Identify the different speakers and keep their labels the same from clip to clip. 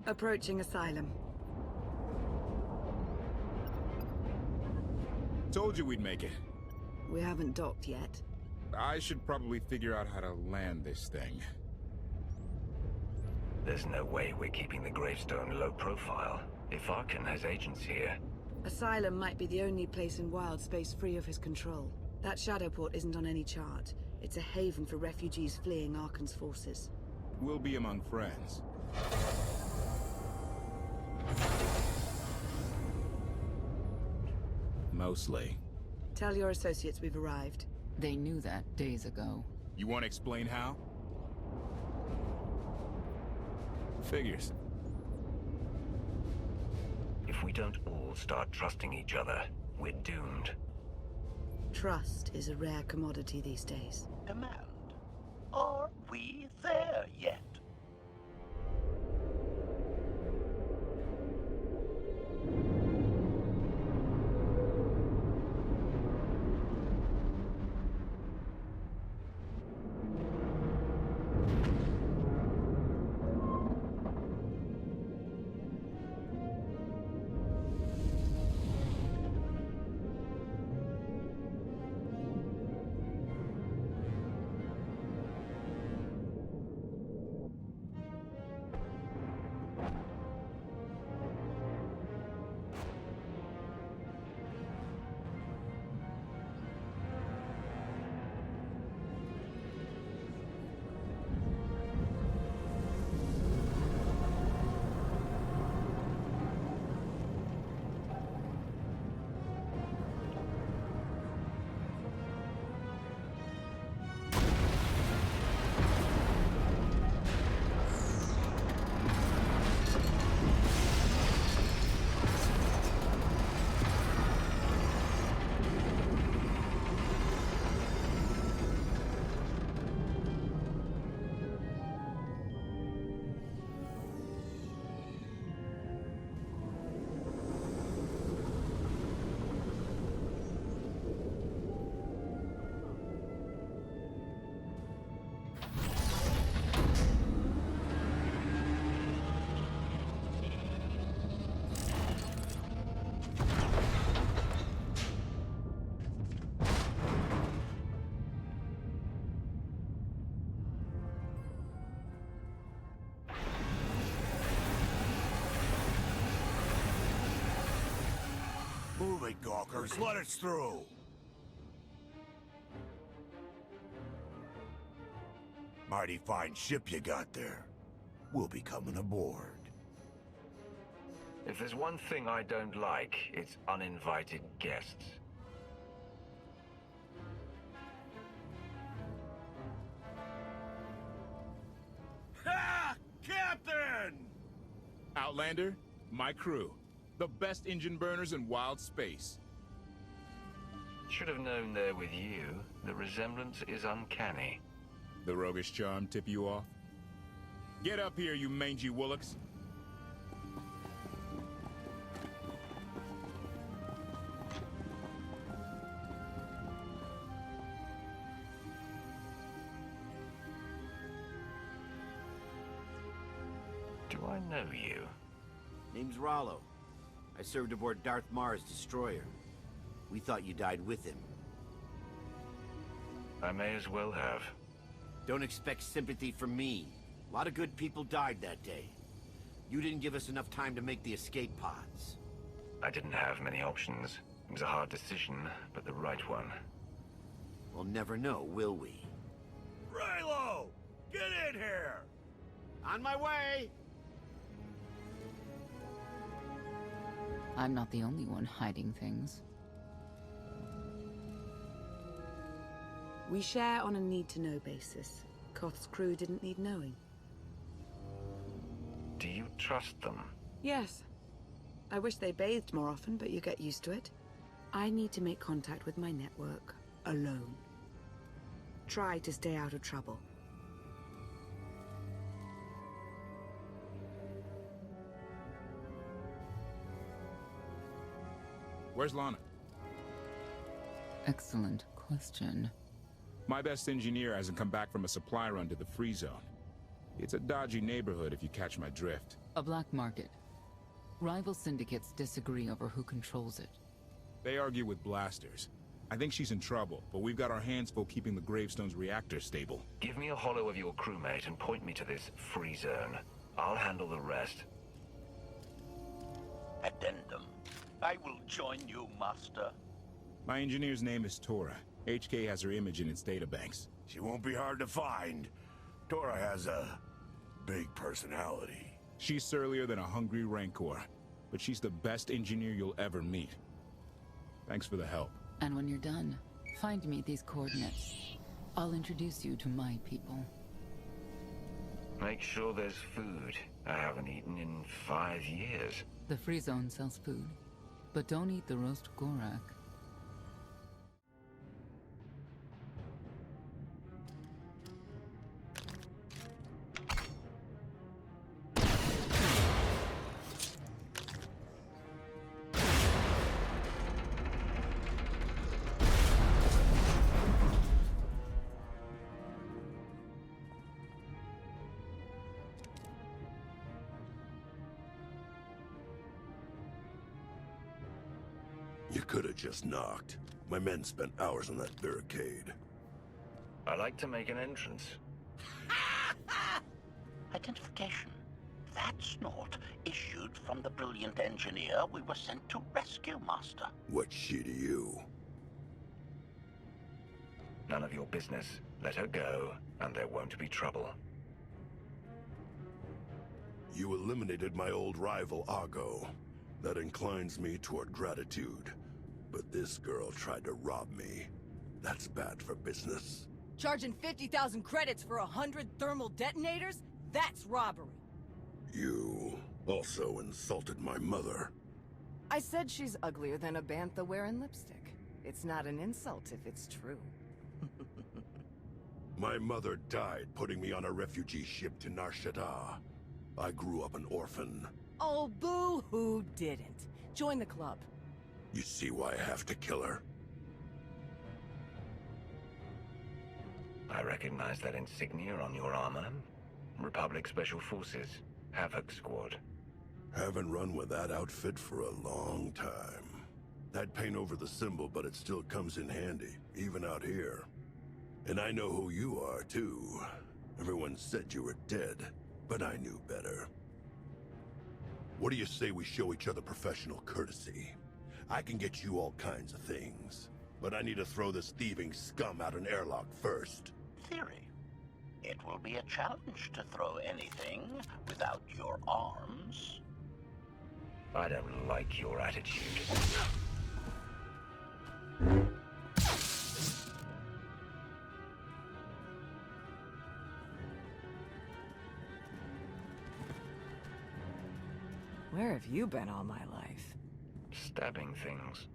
Speaker 1: Approaching Asylum.
Speaker 2: Told you we'd make it.
Speaker 1: We haven't docked yet.
Speaker 2: I should probably figure out how to land this thing.
Speaker 3: There's no way we're keeping the gravestone low profile. If Arkan has agents here.
Speaker 1: Asylum might be the only place in wild space free of his control. That shadow port isn't on any chart. It's a haven for refugees fleeing Arkan's forces.
Speaker 2: We'll be among friends. Mostly.
Speaker 1: Tell your associates we've arrived.
Speaker 4: They knew that days ago.
Speaker 2: You want to explain how? Figures.
Speaker 3: If we don't all start trusting each other, we're doomed.
Speaker 1: Trust is a rare commodity these days.
Speaker 5: Command. Are we there yet?
Speaker 6: Move it, gawkers. Let us through. Mighty fine ship you got there. We'll be coming aboard.
Speaker 3: If there's one thing I don't like, it's uninvited guests.
Speaker 6: Ha! Captain!
Speaker 2: Outlander, my crew. The best engine burners in wild space.
Speaker 3: Should have known there with you. The resemblance is uncanny.
Speaker 2: The roguish charm tip you off? Get up here, you mangy woolocks.
Speaker 3: Do I know you?
Speaker 7: Name's Rollo. I served aboard Darth Marr's destroyer. We thought you died with him.
Speaker 3: I may as well have.
Speaker 7: Don't expect sympathy from me. A lot of good people died that day. You didn't give us enough time to make the escape pods.
Speaker 3: I didn't have many options. It was a hard decision, but the right one.
Speaker 7: We'll never know, will we?
Speaker 6: Raylo! Get in here!
Speaker 7: On my way!
Speaker 4: I'm not the only one hiding things.
Speaker 1: We share on a need-to-know basis. Koth's crew didn't need knowing.
Speaker 3: Do you trust them?
Speaker 1: Yes. I wish they bathed more often, but you get used to it. I need to make contact with my network, alone. Try to stay out of trouble.
Speaker 2: Where's Lana?
Speaker 4: Excellent question.
Speaker 2: My best engineer hasn't come back from a supply run to the free zone. It's a dodgy neighborhood if you catch my drift.
Speaker 4: A black market. Rival syndicates disagree over who controls it.
Speaker 2: They argue with blasters. I think she's in trouble, but we've got our hands full keeping the Gravestone's reactor stable.
Speaker 3: Give me a holo of your crewmate and point me to this free zone. I'll handle the rest.
Speaker 5: Addendum. I will join you, Master.
Speaker 2: My engineer's name is Tora. HK has her image in its databanks.
Speaker 6: She won't be hard to find. Tora has a big personality.
Speaker 2: She's surlier than a hungry rancor, but she's the best engineer you'll ever meet. Thanks for the help.
Speaker 4: And when you're done, find me these coordinates. I'll introduce you to my people.
Speaker 3: Make sure there's food. I haven't eaten in 5 years.
Speaker 4: The free zone sells food, but don't eat the roast Gorak.
Speaker 6: You could have just knocked. My men spent hours on that barricade.
Speaker 3: I like to make an entrance.
Speaker 5: Identification. That's not issued from the brilliant engineer we were sent to rescue, Master.
Speaker 6: What's she to you?
Speaker 3: None of your business. Let her go, and there won't be trouble.
Speaker 6: You eliminated my old rival, Argo. That inclines me toward gratitude. But this girl tried to rob me. That's bad for business.
Speaker 8: Charging 50,000 credits for 100 thermal detonators? That's robbery.
Speaker 6: You also insulted my mother.
Speaker 8: I said she's uglier than a bantha wearing lipstick. It's not an insult if it's true.
Speaker 6: My mother died putting me on a refugee ship to Nar Shaddaa. I grew up an orphan.
Speaker 8: Oh, boo-hoo didn't. Join the club.
Speaker 6: You see why I have to kill her?
Speaker 3: I recognize that insignia on your armor. Republic Special Forces, Havoc Squad.
Speaker 6: Haven't run with that outfit for a long time. I'd paint over the symbol, but it still comes in handy, even out here. And I know who you are, too. Everyone said you were dead, but I knew better. What do you say we show each other professional courtesy? I can get you all kinds of things, but I need to throw this thieving scum out an airlock first.
Speaker 5: Theory. It will be a challenge to throw anything without your arms.
Speaker 3: I don't like your attitude.
Speaker 8: Where have you been all my life?
Speaker 3: Stabbing things.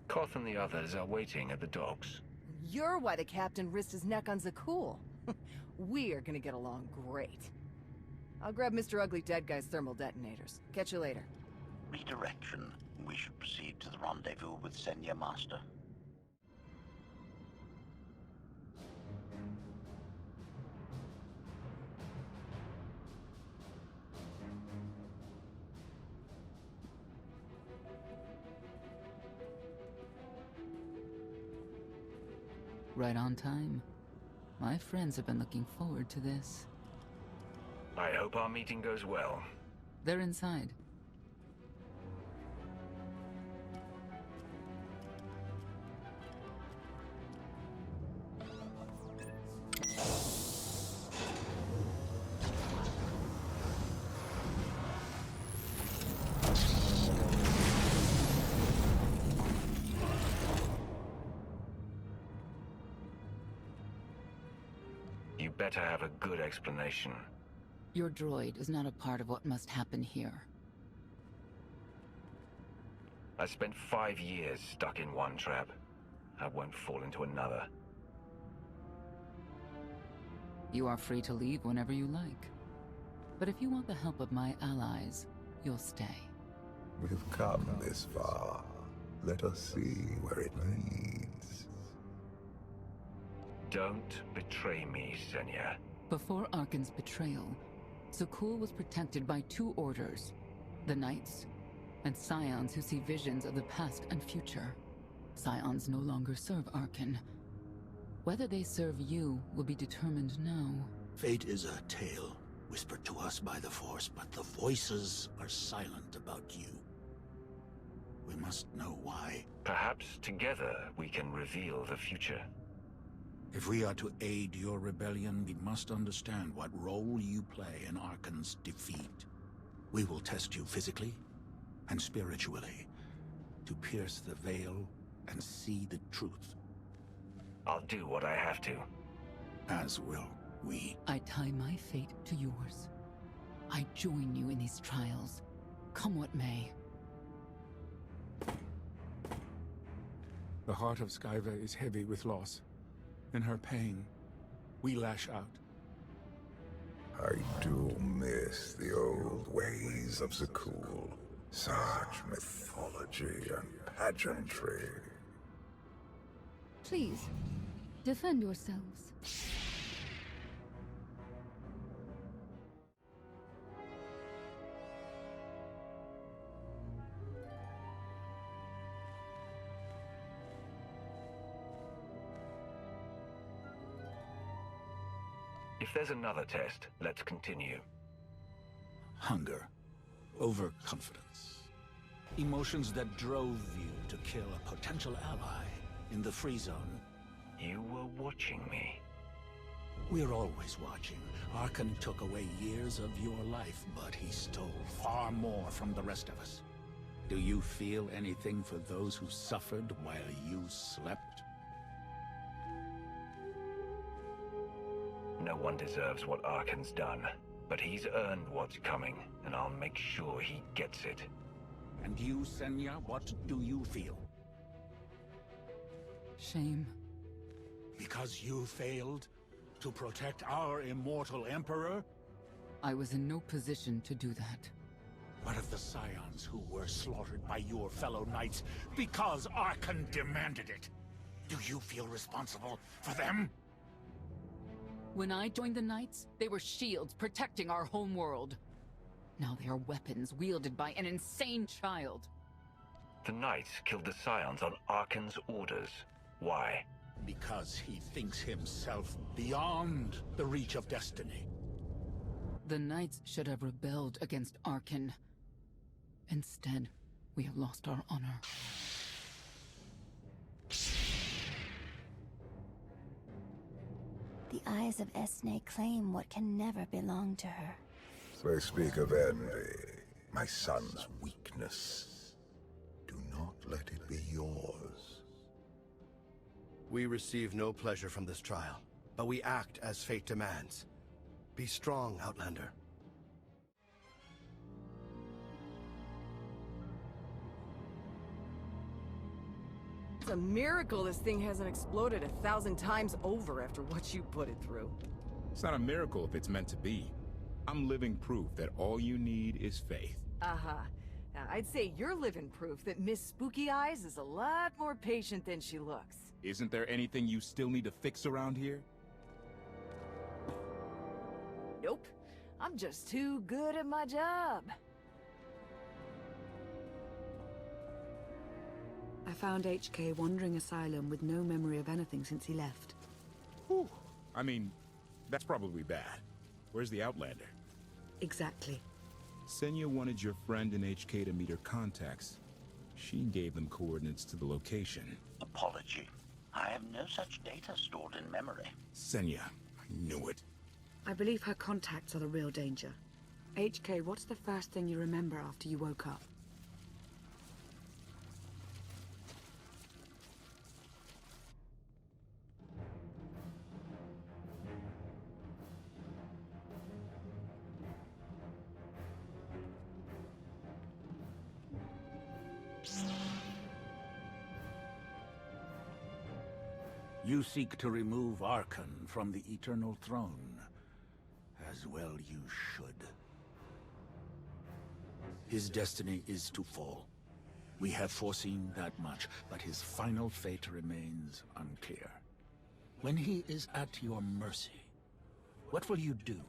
Speaker 3: Koth and the others are waiting at the docks.
Speaker 8: You're why the captain risked his neck on Zakul. We're gonna get along great. I'll grab Mr. Ugly Dead Guy's thermal detonators. Catch you later.
Speaker 5: Redirection. We should proceed to the rendezvous with Senya, Master.
Speaker 4: Right on time. My friends have been looking forward to this.
Speaker 3: I hope our meeting goes well.
Speaker 4: They're inside.
Speaker 3: You better have a good explanation.
Speaker 4: Your droid is not a part of what must happen here.
Speaker 3: I spent 5 years stuck in one trap. I won't fall into another.
Speaker 4: You are free to leave whenever you like. But if you want the help of my allies, you'll stay.
Speaker 9: We've come this far. Let us see where it leads.
Speaker 3: Don't betray me, Senya.
Speaker 4: Before Arkan's betrayal, Zakul was protected by two orders, the Knights, and Scions who see visions of the past and future. Scions no longer serve Arkan. Whether they serve you will be determined now.
Speaker 10: Fate is a tale whispered to us by the Force, but the voices are silent about you. We must know why.
Speaker 3: Perhaps together we can reveal the future.
Speaker 10: If we are to aid your rebellion, we must understand what role you play in Arkan's defeat. We will test you physically and spiritually to pierce the veil and see the truth.
Speaker 3: I'll do what I have to.
Speaker 10: As will we.
Speaker 4: I tie my fate to yours. I join you in these trials, come what may.
Speaker 2: The heart of Skyva is heavy with loss. In her pain, we lash out.
Speaker 9: I do miss the old ways of Zakul. Such mythology and pageantry.
Speaker 11: Please, defend yourselves.
Speaker 3: If there's another test, let's continue.
Speaker 10: Hunger, overconfidence, emotions that drove you to kill a potential ally in the free zone.
Speaker 3: You were watching me.
Speaker 10: We're always watching. Arkan took away years of your life, but he stole far more from the rest of us. Do you feel anything for those who suffered while you slept?
Speaker 3: No one deserves what Arkan's done, but he's earned what's coming, and I'll make sure he gets it.
Speaker 10: And you, Senya, what do you feel?
Speaker 4: Shame.
Speaker 10: Because you failed to protect our immortal Emperor?
Speaker 4: I was in no position to do that.
Speaker 10: What of the Scions who were slaughtered by your fellow Knights because Arkan demanded it? Do you feel responsible for them?
Speaker 4: When I joined the Knights, they were shields protecting our homeworld. Now they are weapons wielded by an insane child.
Speaker 3: The Knights killed the Scions on Arkan's orders. Why?
Speaker 10: Because he thinks himself beyond the reach of destiny.
Speaker 4: The Knights should have rebelled against Arkan. Instead, we have lost our honor.
Speaker 11: The eyes of Esne claim what can never belong to her.
Speaker 9: They speak of envy, my son's weakness. Do not let it be yours.
Speaker 12: We receive no pleasure from this trial, but we act as fate demands. Be strong, Outlander.
Speaker 8: It's a miracle this thing hasn't exploded 1,000 times over after what you put it through.
Speaker 2: It's not a miracle if it's meant to be. I'm living proof that all you need is faith.
Speaker 8: Uh-huh. Now, I'd say you're living proof that Miss Spooky Eyes is a lot more patient than she looks.
Speaker 2: Isn't there anything you still need to fix around here?
Speaker 8: Nope. I'm just too good at my job.
Speaker 1: I found HK wandering asylum with no memory of anything since he left.
Speaker 2: Whew. I mean, that's probably bad. Where's the Outlander?
Speaker 1: Exactly.
Speaker 2: Senya wanted your friend in HK to meet her contacts. She gave them coordinates to the location.
Speaker 5: Apology. I have no such data stored in memory.
Speaker 2: Senya, I knew it.
Speaker 1: I believe her contacts are the real danger. HK, what's the first thing you remember after you woke up?
Speaker 10: You seek to remove Arkan from the Eternal Throne. As well you should. His destiny is to fall. We have foreseen that much, but his final fate remains unclear. When he is at your mercy, what will you do?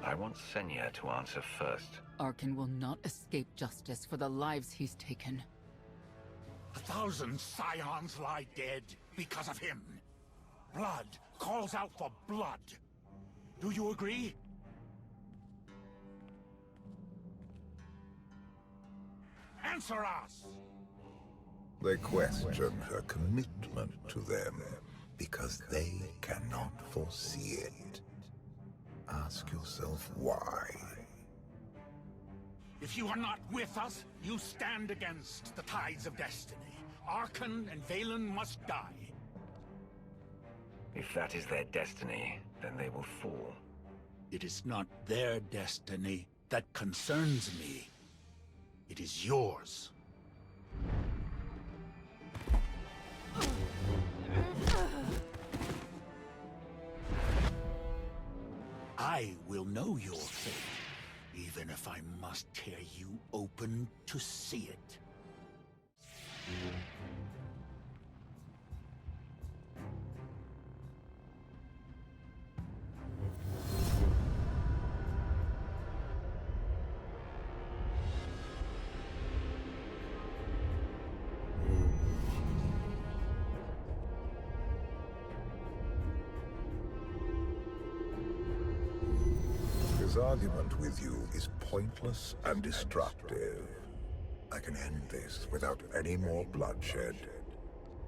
Speaker 3: I want Senya to answer first.
Speaker 4: Arkin will not escape justice for the lives he's taken.
Speaker 10: 1,000 scions lie dead because of him. Blood calls out for blood. Do you agree? Answer us!
Speaker 9: They question her commitment to them because they cannot foresee it. Ask yourself why.
Speaker 10: If you are not with us, you stand against the tides of destiny. Arkan and Valen must die.
Speaker 3: If that is their destiny, then they will fall.
Speaker 10: It is not their destiny that concerns me. It is yours. I will know your fate, even if I must tear you open to see it.
Speaker 9: His argument with you is pointless and destructive. I can end this without any more bloodshed,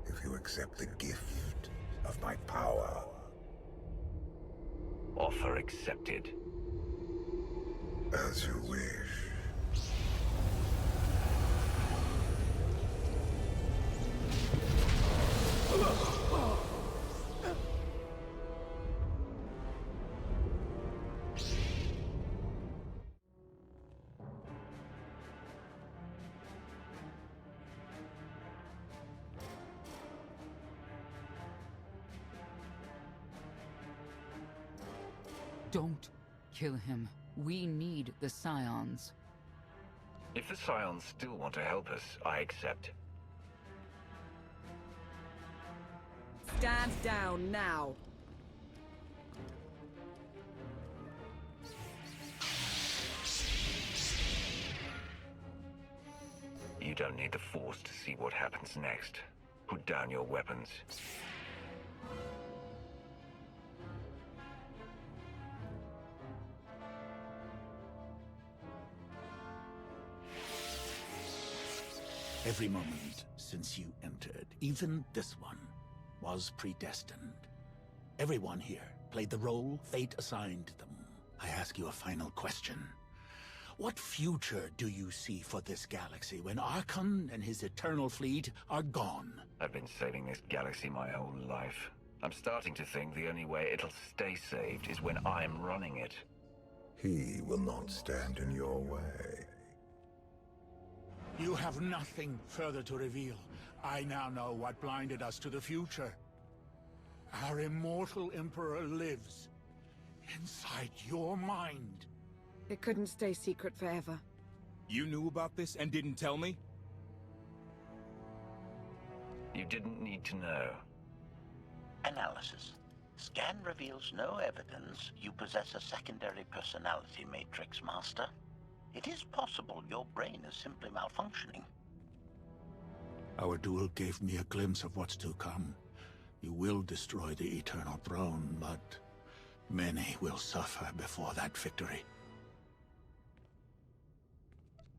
Speaker 9: if you accept the gift of my power.
Speaker 3: Offer accepted.
Speaker 9: As you wish.
Speaker 4: Don't kill him. We need the Scions.
Speaker 3: If the Scions still want to help us, I accept.
Speaker 1: Stand down now.
Speaker 3: You don't need the Force to see what happens next. Put down your weapons.
Speaker 10: Every moment since you entered, even this one, was predestined. Everyone here played the role fate assigned them. I ask you a final question. What future do you see for this galaxy when Archon and his eternal fleet are gone?
Speaker 3: I've been saving this galaxy my whole life. I'm starting to think the only way it'll stay saved is when I'm running it.
Speaker 9: He will not stand in your way.
Speaker 10: You have nothing further to reveal. I now know what blinded us to the future. Our immortal Emperor lives inside your mind.
Speaker 1: It couldn't stay secret forever.
Speaker 2: You knew about this and didn't tell me?
Speaker 3: You didn't need to know.
Speaker 5: Analysis. Scan reveals no evidence you possess a secondary personality matrix, Master. It is possible your brain is simply malfunctioning.
Speaker 10: Our duel gave me a glimpse of what's to come. You will destroy the Eternal Throne, but many will suffer before that victory.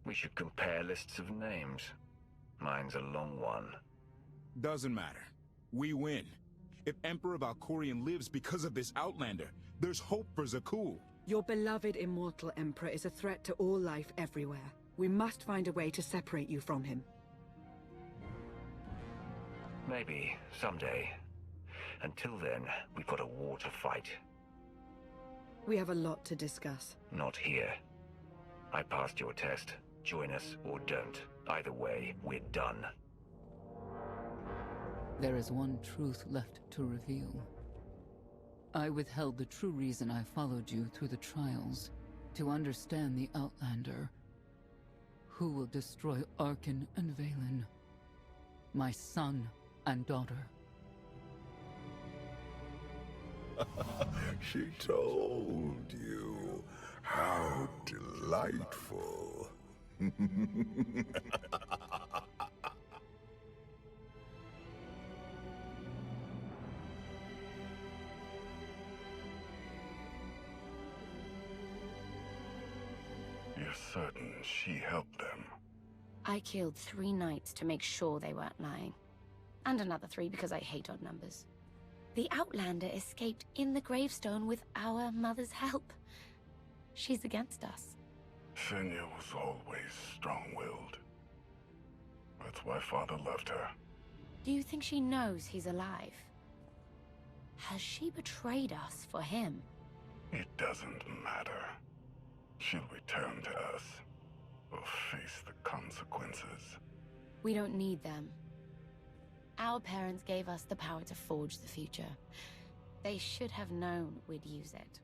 Speaker 3: We should compare lists of names. Mine's a long one.
Speaker 2: Doesn't matter. We win. If Emperor Valkorion lives because of this Outlander, there's hope for Zakul.
Speaker 1: Your beloved immortal Emperor is a threat to all life everywhere. We must find a way to separate you from him.
Speaker 3: Maybe, someday. Until then, we've got a war to fight.
Speaker 1: We have a lot to discuss.
Speaker 3: Not here. I passed your test. Join us or don't. Either way, we're done.
Speaker 4: There is one truth left to reveal. I withheld the true reason I followed you through the trials, to understand the Outlander. Who will destroy Arkin and Valen? My son and daughter.
Speaker 9: She told you. How delightful.
Speaker 13: You're certain she helped them?
Speaker 14: I killed 3 knights to make sure they weren't lying. And another 3 because I hate odd numbers. The Outlander escaped in the gravestone with our mother's help. She's against us.
Speaker 13: Senya was always strong-willed. That's why Father loved her.
Speaker 14: Do you think she knows he's alive? Has she betrayed us for him?
Speaker 13: It doesn't matter. She'll return to us, or face the consequences.
Speaker 14: We don't need them. Our parents gave us the power to forge the future. They should have known we'd use it.